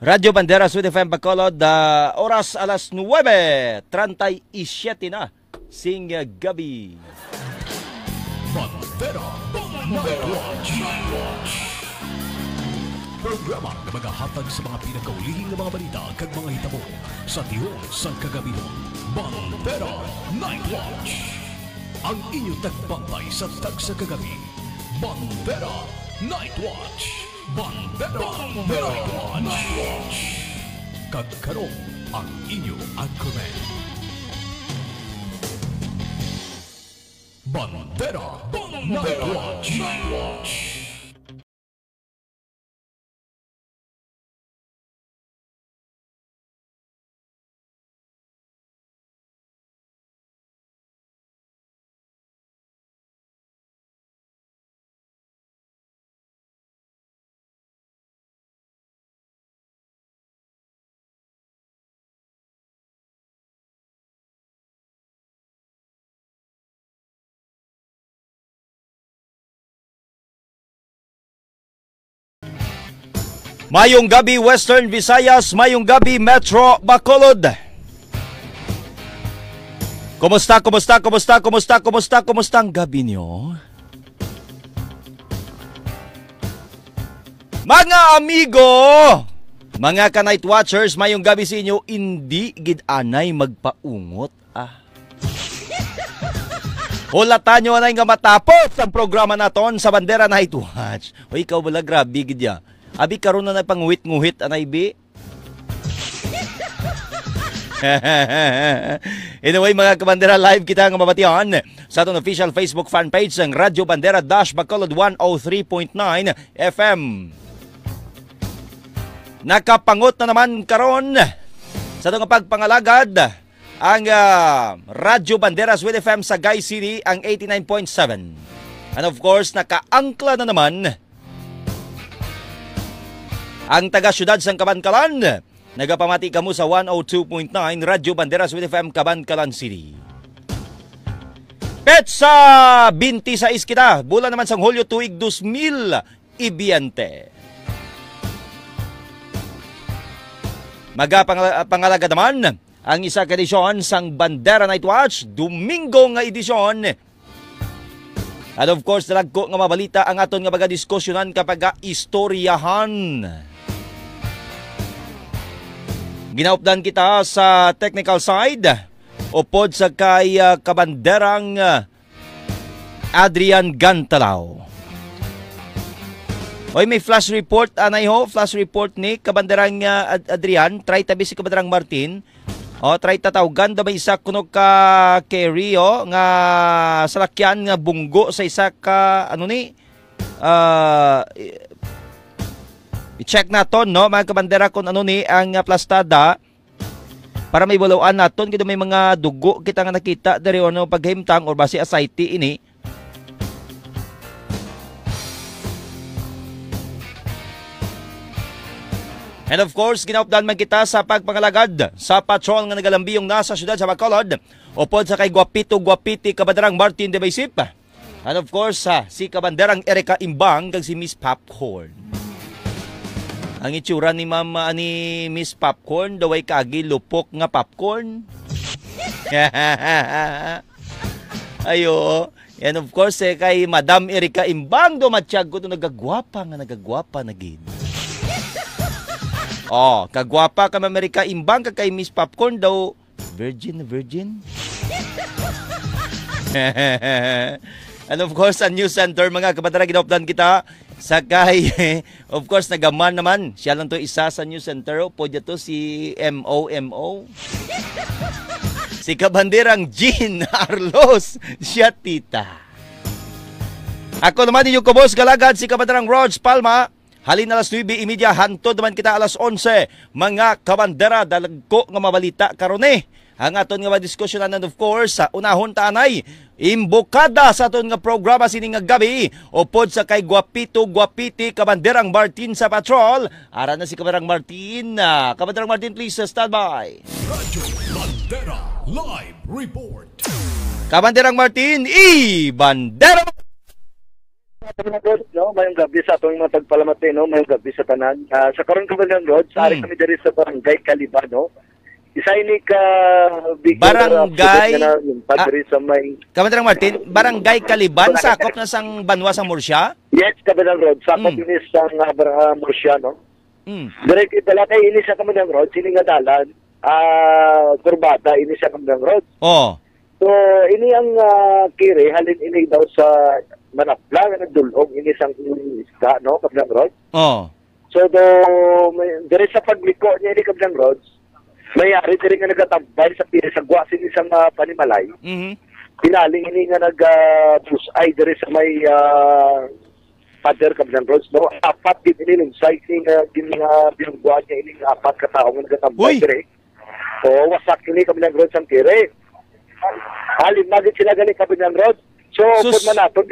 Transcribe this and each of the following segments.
Radyo Banderas with FM Bacolod, oras alas 9:37 na sing gabi. Bandera Night Watch. Programa na maghahatag sa mga pinakaulihing na mga balita kag mga hitabo sa tihon sa kagabihon. Bandera Night Watch. Ang inyong tagbantay sa tagsa kagabi. Bandera Night Watch. Bandera Night Watch. Kagkaroon ang inyong anchorman. Bandera Night Watch. Mayong gabi Western Visayas, mayong gabi Metro Bacolod. Kumusta ang gabi niyo? Mga amigo, mga ka-night watchers, mayong gabi sa inyo, hindi gid anay magpaungot. Hulatan nyo anay nga matapos ang programa naton sa Bandera Night Watch. O ikaw wala, grabe gid ya. Abi karon na pangwit-nguhit anay bi. Anyway mga kabandera, live kita nga mabatian sa atong official Facebook fan page ng Radyo Bandera Bacolod 103.9 FM. Nakapangot na naman karon sa atong pagpangalagad ang Radyo Banderas with FM sa Guy City, ang 89.7. And of course, nakaangkla na naman ang taga-syudad sang Kabankalan. Nagapamati kamo sa 102.9 Radyo Banderas with FM Kabankalan City. Petsa 26 kita, bulan naman sang Hulyo tuig 2020. Magapangalaga naman ang isa ka edisyon sang Bandera Night Watch, Domingo nga edisyon. And of course, dalagko nga mabalita ang aton nga baga-diskusyonan kapag istoryahan. Ginaupdan kita sa technical side upod sa kay kabanderang Adrian Gantalao. Oy, may flash report anay ho, flash report ni kabanderang Adrian, try tabi si kabanderang Martin. O try tatawgan da may isa kuno ka carry nga salakyan nga bunggo sa isa ka ano ni i-check naton no mga kabandera kung ano ni ang plastada para may buluan naton kung may mga dugo kita nga nakita dari ano paghimtang or base asite ini. And of course, ginaupdan man kita sa pagpangalagad sa patrol nga nagalambiyong nasa syudad sa Bacolod upod sa kay Guapito-Guapiti kabanderang Martin de Baisip. And of course, si kabanderang Erika Imbang kag si Miss Popcorn. Ang itsura ni Mama ni Miss Popcorn, daway kagi lupok nga popcorn. Ayo. And of course, kay Madam Erika Imbang, dumatsyag ko ito nagagwapa na gid. Oh, kagwapa ka Amerika Imbang ka kay Miss Popcorn daw virgin. And of course, ang news center mga kabandera ginopdan kita sa kay of course nagaman naman siya lang to isa sa news center po to si MO si kabanderang Jean Arlos siya tita. Ako naman yung kubos galagad si kabanderang Roge Palma. Halin alas 9:30 hantod naman kita alas 11 mga kabandera dalagko nga mabalita karon ang aton nga madiskusyonan and of course sa unahon tanay imbokada sa aton nga programa sining nga gabi upod sa kay Guapito-Guapiti kabanderang Martin sa patrol. Ara na si kabanderang Martin. Kabanderang Martin, please stand by. Radyo Bandera Live Report. Kabanderang Martin, bandera Road, no, mayong gabi sa atong mga tagpalamati, no, mayong gabi sa tanan. Sa karon Kabagan Road, sa ari kami diri sa Barangay Caliban, no. Isa ini ka Barangay yung diri sa may Kamandarang Martin, Barangay Caliban, sakop na sang Banwa sang Murcia? Yes, Kabagan Road, sa ini sang Murcia, no. Direct italakay ini sa Kabagan Road, sini nga dalan, kurbada ini sa Kabagan Road. Oh. So, ini ang kiri, halin ini daw sa Manapla, nga nagdulong, ini sang isda, no, Kabagan Road. Oh. So, dire sa pagliko niya ni Kabagan Road, mayari diri nga nagatambay sa pili sa gwasin isang panimalay. Pinaling ini nga nag-busay diri sa may pader Kabagan Road, no, apat din ini lungsay ini nga binugwa niya ini nga apat ka tao nga nagatambay diri. O, wasak ini Kabagan Road sang kiri. Halin magit sila gali Kabagan Road. So, kung man natin,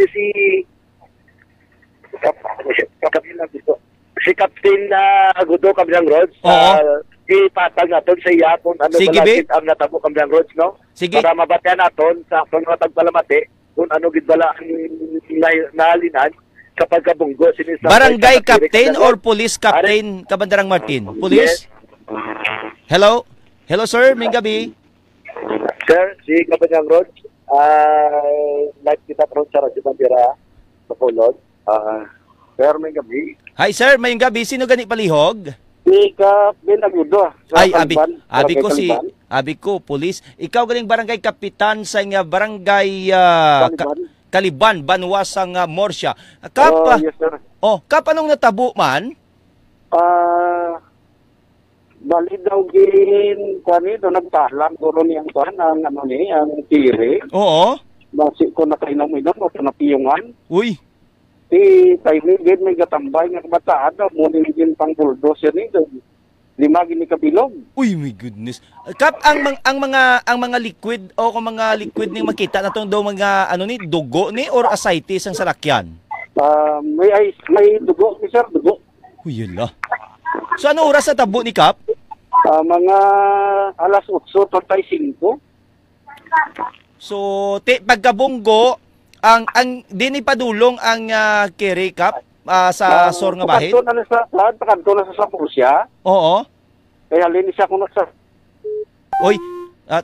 si Captain Gudo Kabagan Road, ipatag natin sa iya kung ano balakit ang natabo Kabagan Road, no? Sige. Para mabatyan natin sa akong tagpalamati kung ano gidbala ang nahalinan kapag kabunggo. Barangay Captain or Police Captain, Kabandarang Martin? Police? Yes. Hello? Hello, sir. May gabi. Sir, si Kabagan Road, live kita ron sa Radyo Bandera sa Pulod. Sir, may gabi. Hi, sir. May gabi. Sino gani palihog? Si Captain Agudo. Ay, abi ko, police. Ikaw galing barangay kapitan sa nga barangay Caliban, Banwa sang Murcia. Kap, yes, sir. Kap, anong natabo man? Bali daw gin kwani do nagtalam guro niyang kwan ang ano ni ang tire. Oo. Basi ko nakainom-inom o napiyungan. Uy. Ti timing gid may gatambay nga kabataan daw mo gin pang bulldozer ni do. Lima gini kabilog. Uy, my goodness. Kap, ang mga liquid o kung mga liquid ning makita natong daw mga ano ni dugo ni or ascites ang salakyan. May dugo ni sir, dugo. Uy, yun la. So ano oras sa tabo ni Kap? Mga alas 8:35. So pagkabunggo ang din ipadulong ang carry Kap sa sor nga bahin. Kanto na sa Murcia. Oo. Kaya linis ako na sa. Oy,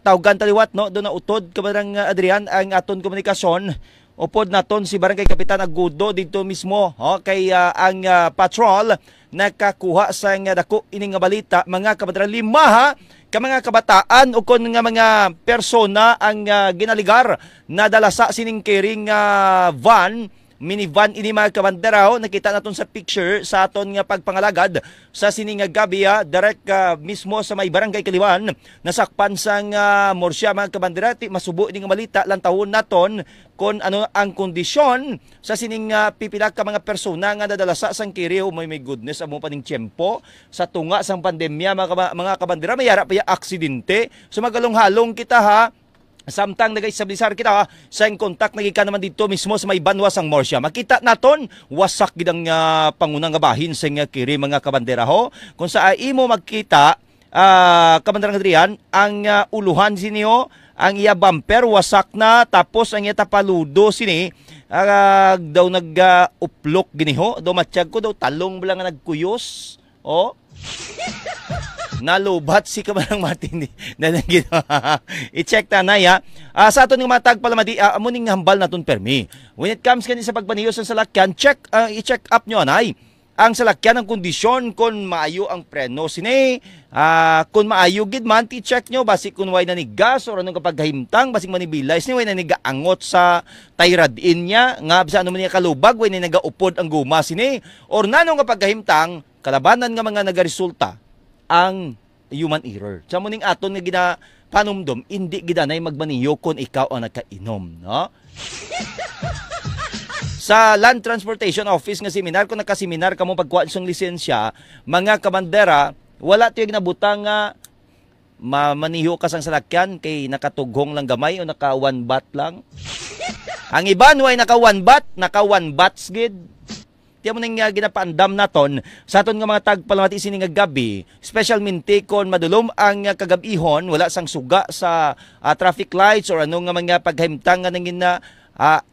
tawgan taliwat no, do na utod Kabarang Adrian ang aton komunikasyon. Upod naton si Barangay Kapitan Agudo dito mismo, kay ang patrol nakakuha sa nga dako ining nga balita mga kabataan lima ka mga kabataan o kon nga mga persona ang ginaligar na dala sa sining carrying van minivan ini mga kabanderaho. Nakita naton sa picture sa aton nga pagpangalagad sa sining gabi direct mismo sa may Barangay Caliban nasakpan sang Murcia mga kabandera. Masubo ini nga balita lantawon naton kung ano ang kondisyon sa sining pipila ka mga persona nga nadala sa sang kiriw. May goodness amo pa ning tiyempo sa tunga sang pandemya mga kabandera. Mayara pa ya aksidente. So magalong-halong kita samtang nag-isablisar kita sa kontak nagika naman dito mismo sa may Banwa sang Murcia. Makita naton wasak gid ang pangunang nga bahin sa nga kiri mga kabandera ho. Kung sa imo magkita Kabandarang Adrian ang uluhan siniho ang iya bumper wasak na tapos ang iya tapaludo sini daw nag-uplok giniho daw matsyag ko daw talong lang nga nagkuyos. Nalubat si Kabarang Martin na i-check ta na ya. Sa aton ng matag palamadi amuning hambal naton permi. When it comes kani sa pagpanihos sa salakyan, i-check up nyo anay ang salakyan ng kondisyon kung maayo ang preno sini. Kung maayo gid man ti-check nyo basik kung way na ni gas or anong kapag himtang basik manibilay ni way na ni gaangot sa tayradin niya nga bisa ano man niya kalubag way na nagaupod ang guma sini or nanong kapag himtang kalabanan nga mga nagaresulta ang human error. Sa muning aton nga ginapanumdom hindi gidanay magmaniyo kung ikaw ang nakainom, no? Sa Land Transportation Office nga seminar, kung nakaseminar ka mo pagkuha isang lisensya, mga kabandera, wala ito yung nabutang nga mamaniho ka sang salakyan kay nakatughong lang gamay o naka 1 bat lang. Ang iban way naka 1 bat, naka 1 bats gid. Tiyan mo nang ginapaandam naton sa aton nga mga tagpalamati sini nga gabi, special minti kon madulom ang kagabihon, wala sang suga sa traffic lights or ano nga mga paghimtang nga nangin na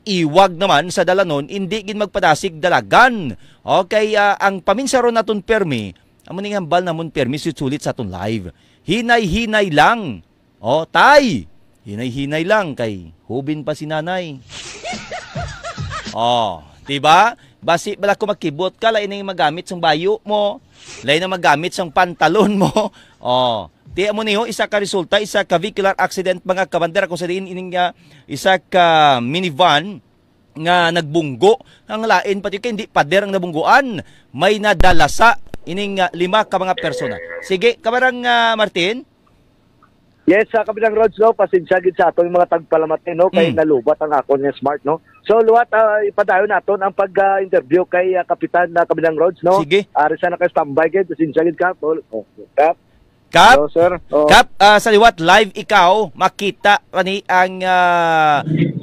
iwag naman sa dalanon, hindi gin magpadasig dalagan. Okay, ang paminsaron naton permi, amo ning hambal namon permi sulit sa aton live. Hinay-hinay lang. O, tay! Hinay-hinay lang kay hubin pa si nanay. O, diba? Basi bala ko magkibot ka, lain na magamit sang bayo mo, lain na magamit sang pantalon mo. O, di mo niyo, isa ka resulta, isa ka vehicular accident mga kabandera kung sa diin ining isa ka minivan nga nagbunggo. Ang lain pati kay hindi pader ang nabungguan. May nadalasa ining 5 ka mga persona. Sige, kabarang Martin? Yes, sa kabilang roads, no, pasensya gid sa aton yung mga tagpalamat no, kay nalubat ang akon nga smart, no. So, luwat, ipadayon naton ang pag-interview kay Kapitan na kabilang roads, no. Sige. Ari sana kay standby gid, pasensya gid ka. Kap. Kap, Hello, sir. Kap, sa liwat live ikaw makita ani ang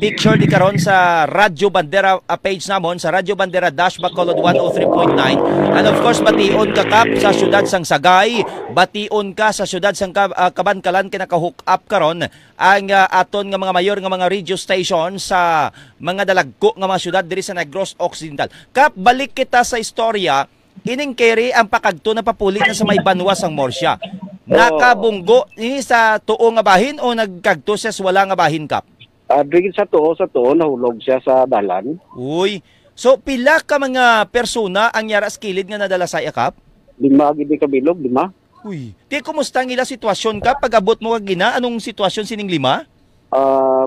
picture di karon sa Radyo Bandera page namon sa Radyo Bandera Bacolod 103.9. And of course bation ka Kap sa syudad sang Sagay, bation ka sa syudad sang Kabankalan kay naka-hook up karon ang aton nga mga mayor nga mga radio station sa mga dalagko nga mga syudad diri sa Negros Occidental. Kap, balik kita sa istorya. Ining keri ang pakagto na papuli na sa may banwa sang Morsya. Nakabunggo ini sa tuo nga bahin o nagkagto siya sa wala nga bahin, Kap? Drigid sa tuo, nahulog siya sa dalan. Uy. So, pila ka mga persona ang yara sa kilid nga nadala sa Kap? 5 gid kabilog, 5. Uy. Di, kumusta ang ila sitwasyon, Kap? Pag-abot mo kagina, anong sitwasyon sining 5?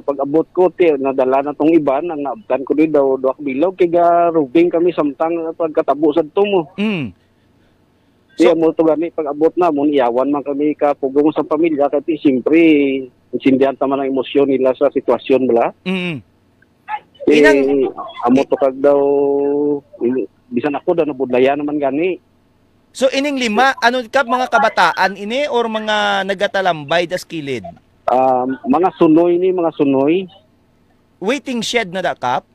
Pag-abot ko, nadala na tong iban, ang naabtan ko din daw 2 kabilog, kaya rubing kami samtang pagkatabo sa tumo. Kaya mo ito gani, pag-abot na mo, iyawan man kami kapugong sa pamilya, kasi siyempre, insindihan taman ang emosyon nila sa sitwasyon bala. Amo to kag daw, bisan ako daw nabudlaya naman gani. So, ining 5, ano Kap, mga kabataan ini or mga nagatalambay das kilid? Mga sunoy. Waiting shed na da, Kap?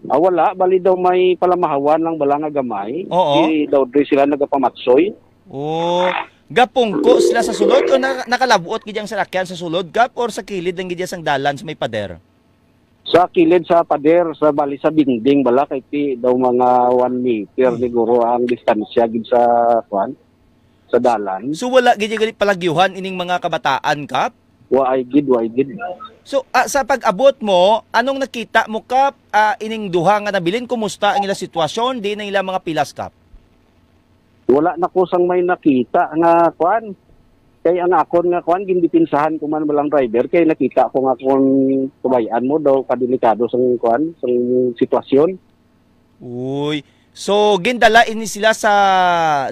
Wala, bali daw may palamahawan lang bala nga gamay. Oo. Di daw sila nagapamatsoy. Oh, gapungko sila sa sulod o nakalabuot gidyang salakyan sa sulod, Kap, or sa kilid ng gidyang sang dalan sa may pader? Sa kilid sa pader, sa bali sa dingding bala kay ti daw mga 1 meter siguro ang distansya gid sa sa dalan. So wala gidyang palagyuhan ining mga kabataan, Kap? Wa ay gid. So, sa pag-abot mo, anong nakita mo, Kap? Ining duha nga nabilin, kumusta ang ila sitwasyon? Di na ila mga pilas, Kap? Wala na ko sang may nakita nga kwan. Kay ang akon nga kwan, gindipinsahan ko man balang driver. Kay nakita ko nga kung kubayaan mo daw, kadelikado sang kwan, sang sitwasyon. Uy. So, gindala ini sila sa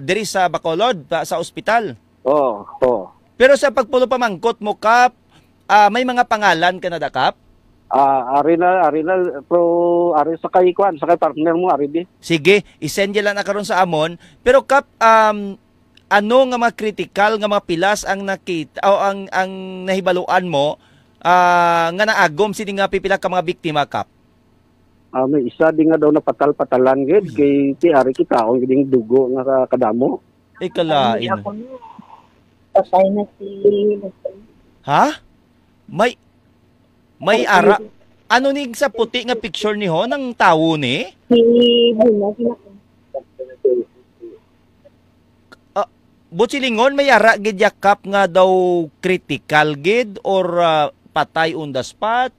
diri sa Bacolod, sa ospital? Oo. Pero sa pagpulo pamangkot mo, Kap, may mga pangalan ka na da, Kap? Ari na, pro, ari sa kay kwan, sa kay partner mo, ari di. Sige, isend lang na karon sa amon. Pero Kap, ano nga mga critical nga mga pilas ang nakita o ang nahibaluan mo nga naagom sini nga pipila ka mga biktima, Kap? May isa di nga daw napatal-patalan gid kay ti ari kita o giding dugo nga kadamo. Ikalain. Patay na si... Ha? May ara. Ano ni sa puti nga picture ni ho ng tawo ni? Si Buna, Butsilingon may ara gid yakap nga daw critical gid or patay on the spot?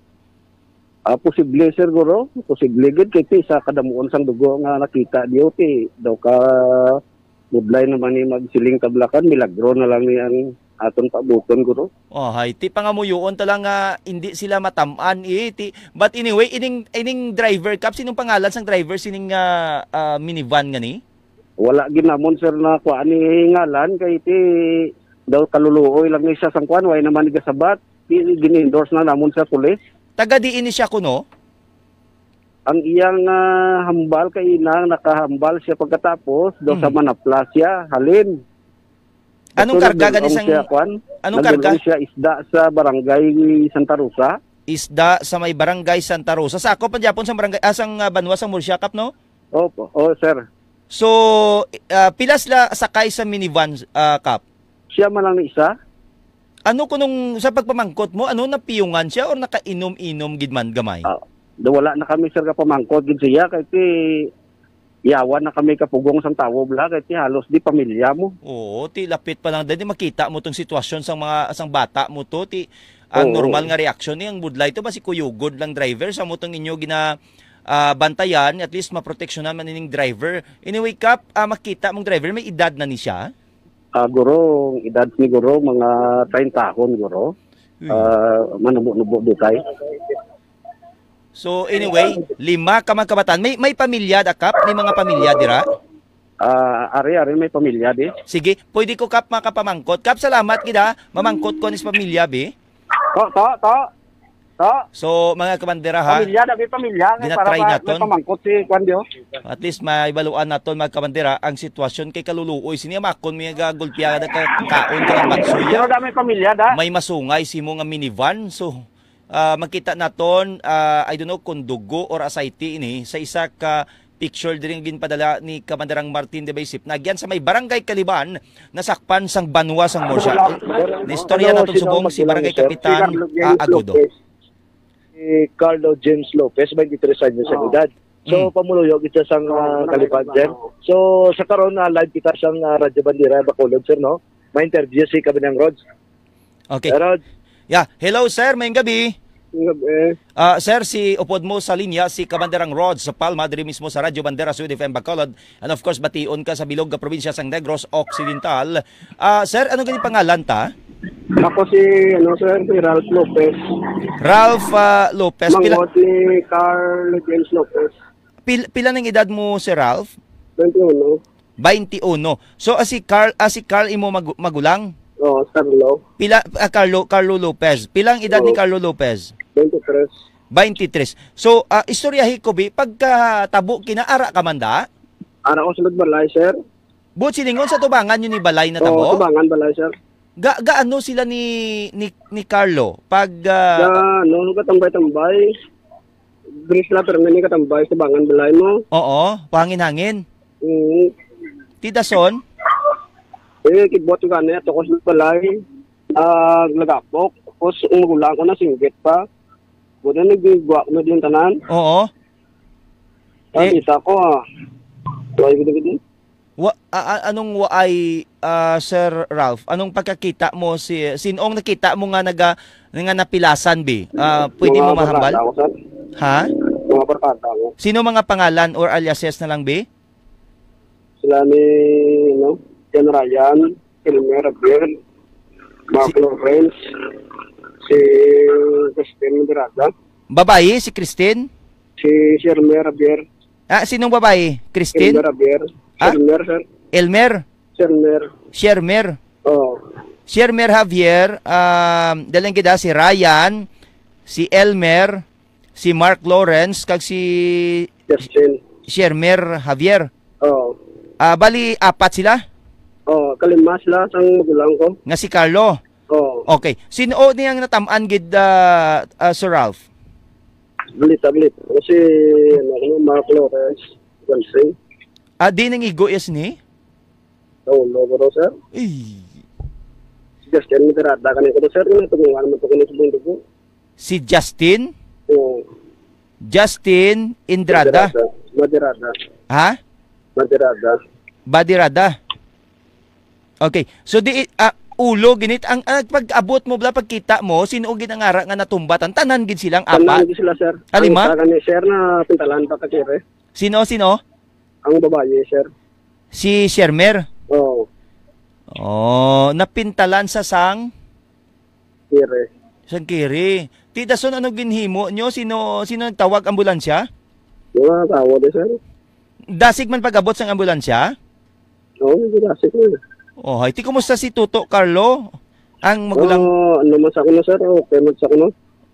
Posible sir guro, posible gid kay sa kadamuon sang dugo nga nakita diyo ti daw ka budlay naman ni magsiling tablakan, milagro na lang ni ang aton pabuton guro. Oh, hay ti pangamuyon ta lang nga hindi sila matamaan ti. But anyway, ining driver, Kap, sinong pangalan sang driver sining minivan nga ni? Wala ginamon sir na kuan ni ngalan kay ti daw kaluluoy lang ni siya sang kuan, way naman igasabat. Gini-endorse na namon sa pulis. Taga diin ni siya kuno? Ang iyang hambal kay inang nakahambal siya pagkatapos daw sa Manapla siya halin. Anong karga gani sang anong karga? Siya isda sa barangay Santa Rosa. Isda sa may barangay Santa Rosa. Sako pa Japon sa barangay sang banwa sang Morsya, Kap, no? Opo, sir. So pilas la sakay sa minivan, Kap? Siya man lang ni isa. Ano kunong sa pagpamangkot mo, ano napiyungan siya or nakainom-inom gid man gamay? wala na kami sir kapamangkod gid siya kay ti yawan na kami kapugong sang tawo bla kay ti halos di pamilya mo. Oo, ti lapit pa lang dali makita mo tong sitwasyon sang bata mo to ti ang Oo. normal nga reaksyon ni ang budlay to ba si kuyugod lang driver sa mo tong inyo gina bantayan at least maproteksyonan man ining driver. Anyway kap makita mong driver may edad na ni siya. Guro, edad ni guro mga 30 tahon guro. Manubo-nubo di kay. So anyway, 5 ka man kabatan. May pamilya da kap, may mga pamilya dira. Ari may pamilya di. Sige, pwede ko kap makapamangkot. Kap salamat gida, mamangkot ko nis pamilya be. To. So mga kabandera ha, Pamilya na may pamilya kay Dinatry para naton. may pamangkot si Kwandio. at least maibaluan naton mga kabandera ang sitwasyon kay kaluluoy siya makon may gagulpiada ka kaon ka ng Pero batsuya. da may pamilya da. May masungay si mo nga minivan. So makita naton I don't know kung dugo or asayte ini sa isa ka picture din ginpadala ni Kamandarang Martin de Baisip na agyan sa may barangay Kaliban nasakpan sang banwa sang Morsya. Na istorya naton subong si barangay kapitan Agudo. Si Carlo James Lopez, 23 anyos sa edad. So, pamuluyog ito sang Kaliban, sir. So, sa karon na live kita sang Radyo Bandera, Bacolod, sir, no? May interview si Kabinang Rods. Okay. Rods, Yeah, hello sir, mayong gabi. Sir, si upod mo sa linya si Kabanderang Rod sa Palma, diri mismo sa Radyo Bandera Sud FM Bacolod. And of course, bation ka sa bilog nga probinsya sang Negros Occidental. Sir, ano gani pangalan ta? Ako si sir, si Ralph Lopez. Ralph Lopez. Mangot ni Carl James Lopez. Pila ng edad mo si Ralph? 21. 21. So si Carl imo magulang? Oh, Carlo. Pila Carlo Lopez. Pilang edad ni Carlo Lopez? 23. 23. So istoryahi ko bi pagka tabo kinaara ka man da? Ara ko sulod balay, sir. But silingon sa tubangan yun ni balay na Oh, tabo? tubangan balay, sir. Gaano sila ni Carlo pag Katambay-tambay. Bris la pero may katambay sa bangan balay mo. oo, pangin-hangin. Tidason? Kibot ko gani ato ko sa balay. Lagapok. Tapos umugulang ko na singgit pa. Buda nagigwa ko na din tanan. Oo. Kita ko Tuway gidi-gidi. Anong waay Sir Ralph? Anong pagkakita mo sinong nakita mo nga nga napilasan bi? Pwede mo mahambal? Ha? Mga barkada ko. Sino mga pangalan or aliases na lang bi? Sila ni Jan Ryan, Elmer Abel, Mark Lawrence, si Christine Mirada, Babae si Christine? si Elmer Abel, Sinong babae? Christine? Elmer Abel, Elmer, sir. Elmer? Elmer. Shermer? Oh. Shermer Javier, dalang gida si Ryan, si Elmer, si Mark Lawrence, kag si Justin. Shermer Javier. Oh. Bali, 4 sila? Oh, kalima sila sang magulang ko. Nga si Carlo. Oh. Okay. Sino niyang natamaan gid Sir Ralph? Balita. Kasi, Mark Lawrence, Justin. Di nang igo yes ni? Oh, logo sir. Ay. Si Justin Mirada kanina ko, sir. Tungungan mo ito kanina sa bundo ko. Si Justin? Oh. Justin Indrada. Madirada. Ha? Badirada. Okay. So di ulo ginit ang pag-abot mo bla pagkita mo sino gid ang ara nga natumbatan tanan gid silang Tanan apat. gid sila, sir. Alima? Ang isa sir na pintalan pa kakire. Sino? Ang babae, sir. Si Shermer. Oh, Napintalan sa sang kire. Kiri. Tita son ano ginhimo nyo? Sino nagtawag ambulansya? Yung mga tao de, sir. Dasig man pag-abot sang ambulansya? Oo, hindi kasi ko. Hay, ti kumusta si Tuto Carlo? Ang magulang. Ano mas ako na, sir? Okay, mas ako na.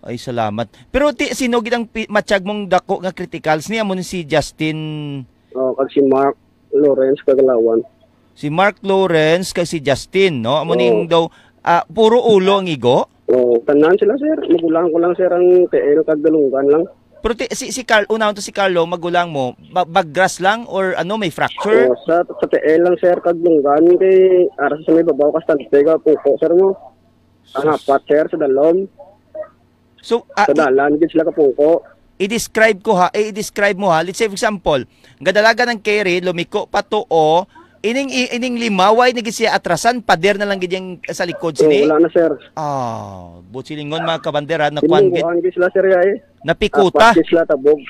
Ay, salamat. Pero sino gid ang matsyag mong dako nga criticals niya mo si Justin? Kasi Mark Lawrence Kagalawan. Si Mark Lawrence kay si Justin, no? Amo ning daw puro ulo ang igo. Tanan sila, sir. Magulang ko lang, sir, ang TL Kagdalungan lang. Pero si Carl, unahon to si Carlo, magulang mo, baggras lang or may fracture? Sa TL lang, sir, Kagdalungan kay aras sa may babaw kastantega puko, sir mo. Ang apat, sir, sa dalom. So, Sa dalan, gid sila kapuko. i-describe mo ha. Let's say for example, gadalaga ng kere lumiko pa to o ining limaway ni siya atrasan pader na lang gid yang sa likod sini. Wala na, sir. Butsilingon mga kabandera na kwan gid. Hindi sila, sir, ay. Napikuta. Sila tabog.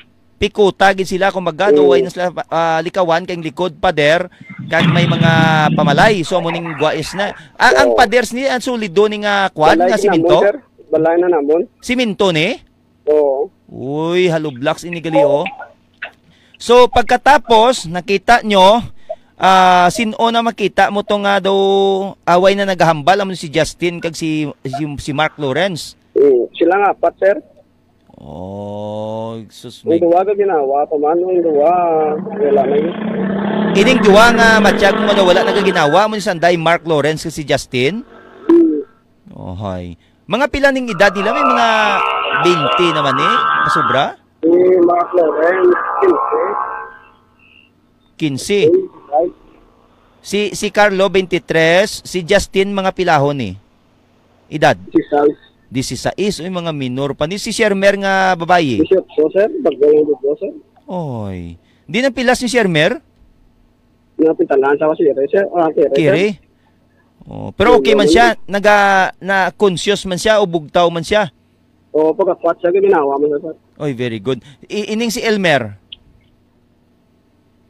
Pikuta gid sila kung magado way na sila likawan kay likod pader kag may mga pamalay so amo ning guais na. Ang paders ni ang sulido ning kwan nga siminto. Balay na namon. Siminto ni? Oo. Uy, hollow blocks ini gali oh. So pagkatapos nakita nyo sino na makita mo to nga daw away na naghahambal amo si Justin kag si Mark Lawrence. Sila nga apat, sir. Sus may duwa ka ginawa pa man yung duwa wala na yun. Ining duwa nga matiyag mo na wala nagaginawa mo ni Sanday Mark Lawrence kag si Justin. Hay. Mga pila ning edad nila may mga 20 naman pasobra? Mark Lawrence 15. 15. Si Carlo 23, si Justin mga pilahon edad. 16 o mga minor pa. Ni si Shermer nga babae. Bishop po, sir. Bagay po, sir. Oy. Di na pilas ni Shermer? Napintalan sa kasi sir. Kire? Pero okay man siya. Na-conscious man siya o bugtaw man siya? Pagkakwat siya, ginawa mo, sir. Oy, very good. Ining si Elmer?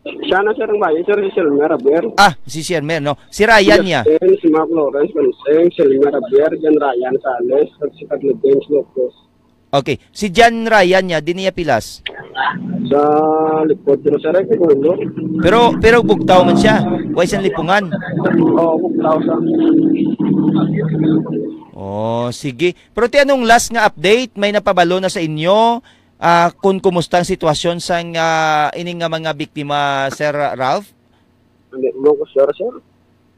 Siya na, sir, ang bayan, sir. Si Shelmer Abier. Si Shermer, no? Si Ryan niya? Si Mark Lawrence, si Shelmer Abier, Jan Ryan Sales, si Carlo James Lopez. Okay. Si Jan Ryan niya, di niya pilas? Sa likod, sir, ay kigulo. Pero bugtaw man siya. Huwag siyang lipungan. Bugtaw siya. Sige. Pero anong last nga update? May napabalo na sa inyo? Kung kumusta ang sitwasyon sa ining nga mga biktima, Sir Ralph? Hindi mo ko, sir.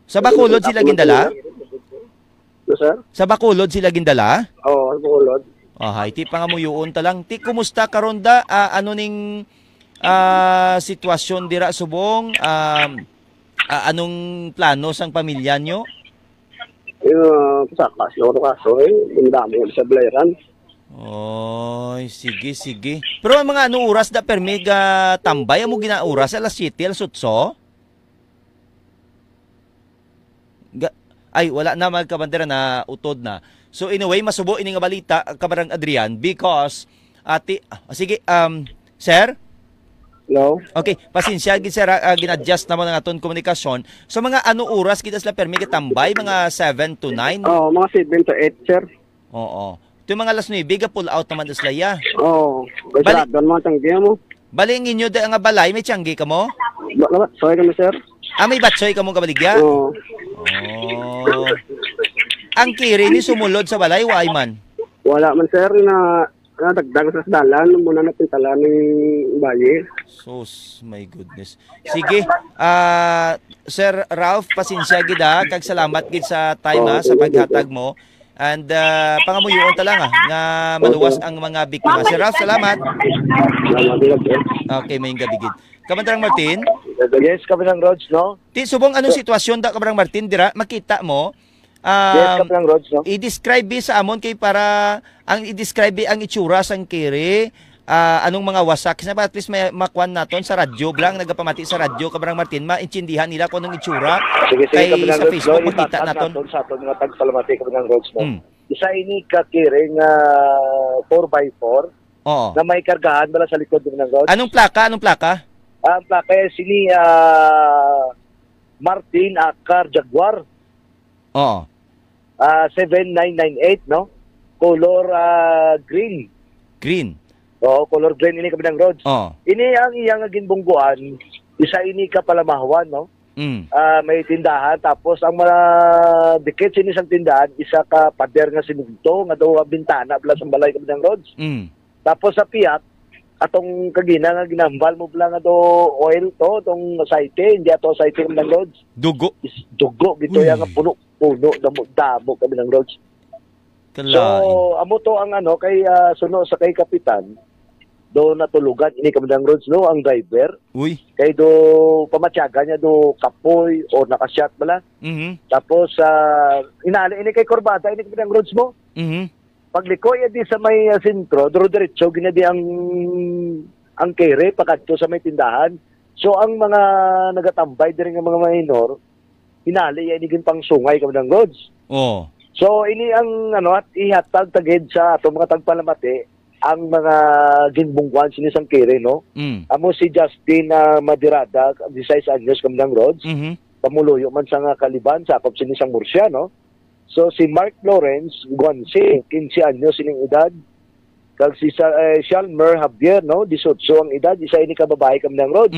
Sa Bacolod sila gindala? Sir? Sa Bacolod sila gindala? Oo, Bacolod. Ti pangamuyuon ta lang. Ti kumusta karonda? Ano ning sitwasyon dira subong? Anong plano sang pamilya nyo? Kasakas na ako kaso yung dami sa Blairan. Sige. Pero ang mga anong oras da permi tambay mo ginauras alas 7 alas 8? Wala na mga kabandera na utod na. So anyway, masubo ini nga balita kabarang Adrian because sige sir? No. Okay, pasensya gid sir, gin-adjust naman ang aton komunikasyon. So mga ano oras kita sila permi tambay mga 7 to 9? Mga 7 to 8, sir. Oo. Ito mga alas 9, pull out naman sa laya. Bali, doon mga tanggi mo. Bali, ang inyo nga balay, may tiyanggi ka mo? Sorry kami, sir. May batsoy ka mo kabaligya? Ang kiri ni sumulod sa balay, why man? Wala man, sir, na dagdag sa dalan, muna napintalan ng bayi. My goodness. Sige, Sir Ralph, pasensya gid kag salamat gid sa time sa paghatag mo. And pangamuyuon ta lang nga maluwas ang mga biktima. Sir Ralph, salamat. Okay, may gabi gid. Kamandarang Martin? Yes, Kamandarang Rods, no? Subong anong sitwasyon da Kamandarang Martin dira makita mo? Yes, Kamandarang Rods, no? I-describe sa amon kay para i-describe ang itsura sang kere. Anong mga wasak na ba at least may makwan naton sa radyo blang nagapamati sa radyo Kabarang Martin maintindihan nila kung anong itsura kay sa Facebook makita naton sa aton nga tagsalamati Kabarang Rods no. Isa ini ka kiring 4x4 na may kargahan bala sa likod ng Rods. Anong plaka? Ang plaka sini Martin Akar Jaguar. 7998 no. Color green. Color green ini Kamandarang Rods. Ini ang iyang ginbungguan, isa ini ka palamahwan, no? May tindahan, tapos ang mga dikit sa isang tindahan, isa ka pader nga sinugto, nga daw bintana, bala sa balay Kamandarang Rods. Tapos sa piyak, atong kagina nga ginambal mo bala nga do oil to, itong aceite, hindi ato aceite Kamandarang Rods. Dugo, gito yung puno, damo Kamandarang Rods. So, amo to ang kay suno sa kay kapitan, do natulugan ini Kamandarang Rods no ang driver. Kay do pamatyaga niya do kapoy o nakashot bala. Tapos inaali ini kay kurbada ini Kamandarang Rods mo. Pagliko ya di sa may sentro, diretso ginadi ang kere pakadto sa may tindahan. So ang mga nagatambay diri nga mga minor, hinali ya inigin pang sungay Kabandang Roads. Oh. So ini ang at ihatag tagid sa ato mga tagpalamati ang mga ginbungkuan sinisang kere, no? Amo si Justin Madirada, 16 anyos Kabandang Roads. Pamuluyo man sa nga Kaliban, sakop sinisang Murcia, no? So si Mark Lawrence Guanse, 15 anyos sining edad. Kag si Shalmer Javier, no? 18 ang edad, isa ini ka babae Kabandang Roads.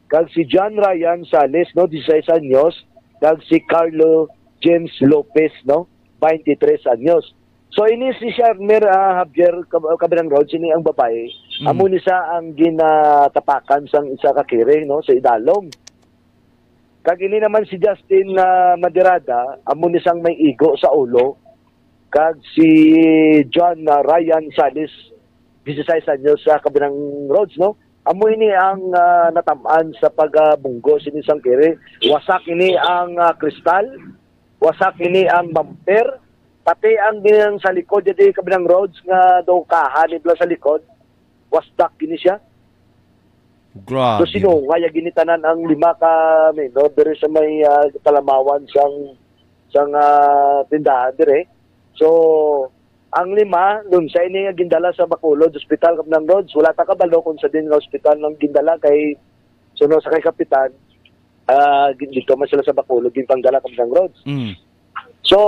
Kag si John Ryan Sales, no? 16 anyos. Kag si Carlo James Lopez, no? 23 anyos. So ini si Shalmer Javier Kabandang Roads, ini ang babae. Amo ni sa ang ginatapakan sang isa ka kere, no? Sa idalom. Kag ini naman si Justin Madirada, amo ni sang may igo sa ulo. Kag si John Ryan Salis, 16 anyos sa Kabandang Roads, no? Amo ini ang natamaan sa pagbunggo sinisang kere. Wasak ini ang kristal, wasak ini ang bumper, pati ang ginang sa likod di Kabandang Roads nga daw kahanib lang sa likod. Wasdak ini siya. Grabe. So sino kaya ginitanan ang 5 ka minor dire sa may talamawan sang tindahan dire. So ang 5 dun sa ini nga gindala sa Bacolod Hospital Kabandang Roads, wala ta kabalo kung sa din nga hospital nang gindala kay suno sa kay kapitan dito man sila sa Bacolod ginpangdala Kabandang Roads. So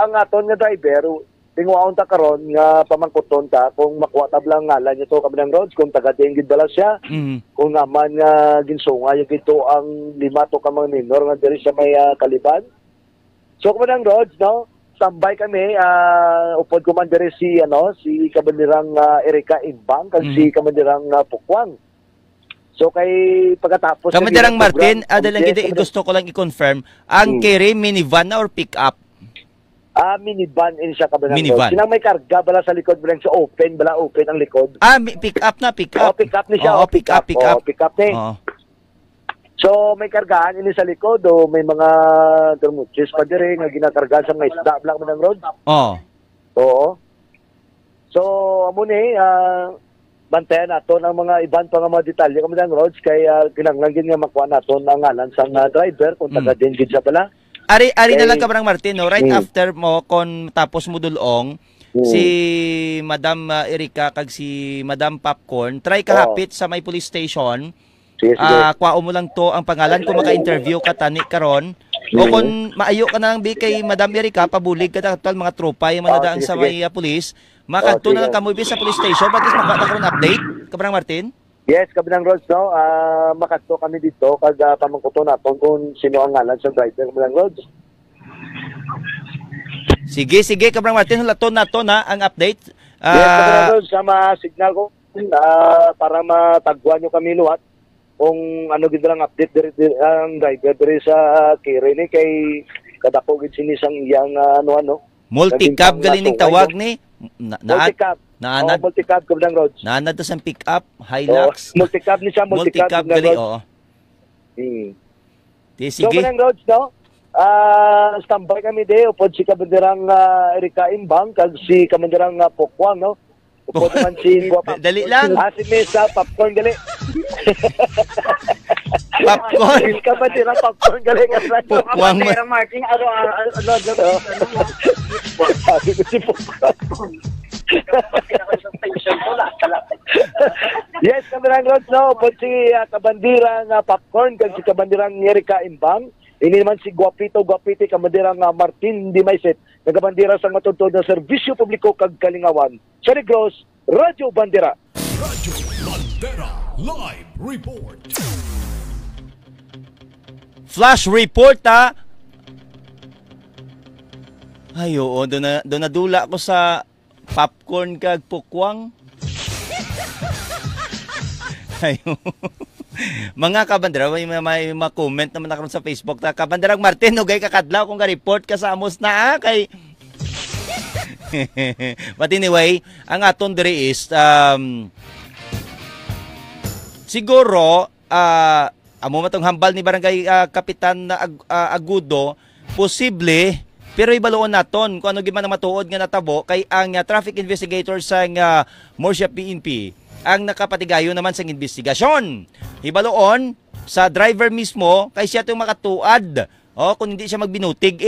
ang aton nga driver tingwaon ta karon nga pamangkuton ta kung makuha ta blang ngalan nito Kabandang Roads, kung taga din gidala siya, kung naman nga ginsungay gito ang 5 to ka mga minor nga diri sa may Kaliban. So Kabandang Roads, no, tambay kami upod ko man diri si Kabandirang Erika Imbang kag si Kabandirang Pukwang. So kay pagkatapos Kabandirang Martin, adalang kita gusto ko lang i-confirm, ang kere minivan na or pick up? Minivan in siya Kabandang Minivan. Roads. Sinang may karga bala sa likod bala sa open ang likod. Pick up na, pick up. Pick up ni siya. Pick up. Pick up ni. So may kargahan ini sa likod o may mga termuchis pa dire nga ginakargahan sa mga isda bala Kabandang Roads. Oo. So amo ni bantayan naton ang mga iban pa nga mga detalye Kabandang Roads kay kinahanglan nga makuha naton ang ngalan sang driver kung taga din gid siya pala. Ari na lang Kabarang Martin, no? Right after mo, kung tapos mo dulong, si Madam Erika kag si Madam Popcorn, try kahapit sa may police station. Kwao mo lang to ang pangalan kung maka-interview ka tani karon. O kung maayo ka na lang kay Madam Erika, pabulig ka na actual mga tropa yung manadaang sa may police, makadto na lang kamubi sa police station, but is makuha karon update, Kabarang Martin? Yes, Kabandang Roads, no? Makadto kami dito kag pamangkuton naton kung sino ang ngalan sa driver Kabandang Roads. Sige, Kabarang Martin, hulaton nato na ang update. Yes, Kabandang Roads, sama signal ko para matagwan nyo kami luwat kung ano gid lang update diri ang driver diri sa kere ni kay kadako gid sinisang iyang multi-cab galining tawag ni. Multi-cab. Multi-cab Kabandang Roads. Naanad to sa pick-up, Hilux. Multi-cab ni siya, multi-cab gali, oo. So, Kabandang Roads, no? Standby kami di, upod si Kabandirang Erika Imbang, kag si Kabandirang Pukwang, no? Upod naman si Dali lang. Si Mesa, Popcorn, gali. Popcorn. Si Kabandirang Popcorn, gali. Pukwang. Kabandirang Marking, sabi ko si Pukwang. Yes, Kabandang Roads, no? Upod si Kabandirang Popcorn, kag si Kabandirang Erika Imbang. Ini naman si Guapiti, Kabandirang Martin Dimaiset, nagabandira sa matuntod na serbisyo publiko kag kalingawan. Sa Negros, Radyo Bandera. Radyo Bandera Live Report. Flash report, ha? Ay, oo, doon nadula ako sa Popcorn kag Pukwang. Ay, mga kabandera, may comment naman na sa Facebook na Kabanderang Martin, ugay kakadlaw kung ka-report ka sa amos na kay but anyway, ang aton diri is siguro amo matong hambal ni Barangay Kapitan Agudo, posible Pero ibaloon naton kung ano giman ang matuod nga natabo kay ang traffic investigator sa Murcia PNP ang nakapatigayo naman sa investigasyon. Ibaloon sa driver mismo kay siya itong makatuad. Kung hindi siya magbinutig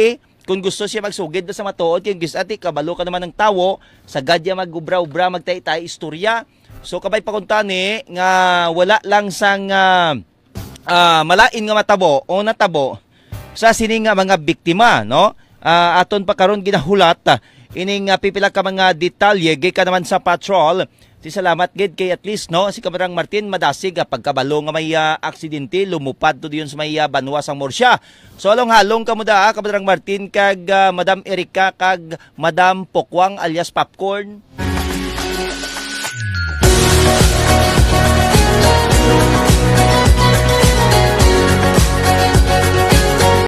kung gusto siya magsugid sa matuod, kaya gisati, kabalo ka naman ng tawo, sa gadya mag-ubra-ubra, magtay-tay istorya. So kabay pakuntani nga wala lang sang malain nga matabo o natabo sa sining mga biktima, no? Aton pa karon ginahulat ining pipila ka mga detalye gay ka naman sa patrol. Si salamat gid kay at least no si Kamarang Martin madasig pagkabalo nga may aksidente lumupad to diyon sa may banwa sang Murcia. So halong kamo da Kamarang Martin kag Madam Erika kag Madam Pokwang alias Popcorn.